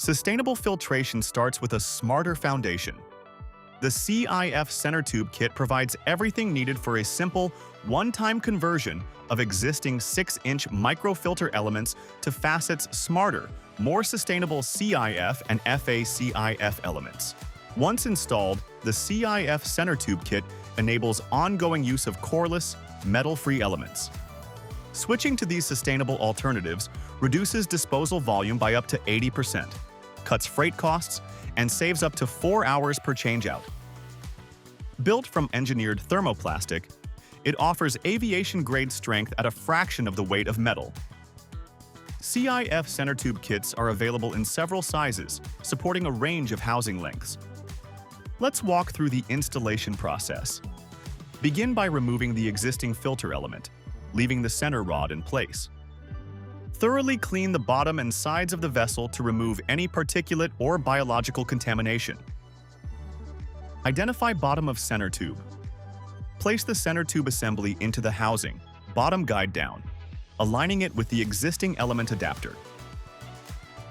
Sustainable filtration starts with a smarter foundation. The CIF Center Tube Kit provides everything needed for a simple, one-time conversion of existing 6-inch microfilter elements to facets smarter, more sustainable CIF and FA-CIF elements. Once installed, the CIF Center Tube Kit enables ongoing use of coreless, metal-free elements. Switching to these sustainable alternatives reduces disposal volume by up to 80%, cuts freight costs, and saves up to 4 hours per changeout. Built from engineered thermoplastic, it offers aviation-grade strength at a fraction of the weight of metal. CIF Center Tube Kits are available in several sizes, supporting a range of housing lengths. Let's walk through the installation process. Begin by removing the existing filter element, leaving the center rod in place. Thoroughly clean the bottom and sides of the vessel to remove any particulate or biological contamination. Identify bottom of center tube. Place the center tube assembly into the housing, bottom guide down, aligning it with the existing element adapter.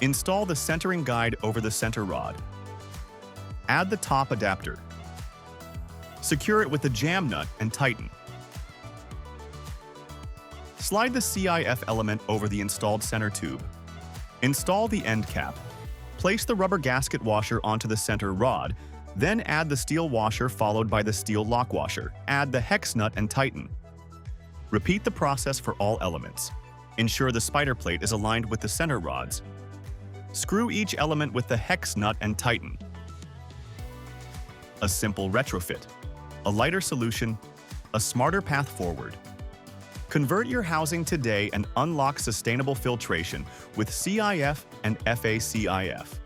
Install the centering guide over the center rod. Add the top adapter. Secure it with the jam nut and tighten. Slide the CIF element over the installed center tube. Install the end cap. Place the rubber gasket washer onto the center rod, then add the steel washer followed by the steel lock washer. Add the hex nut and tighten. Repeat the process for all elements. Ensure the spider plate is aligned with the center rods. Screw each element with the hex nut and tighten. A simple retrofit. A lighter solution, a smarter path forward. Convert your housing today and unlock sustainable filtration with CIF and FA-CIF.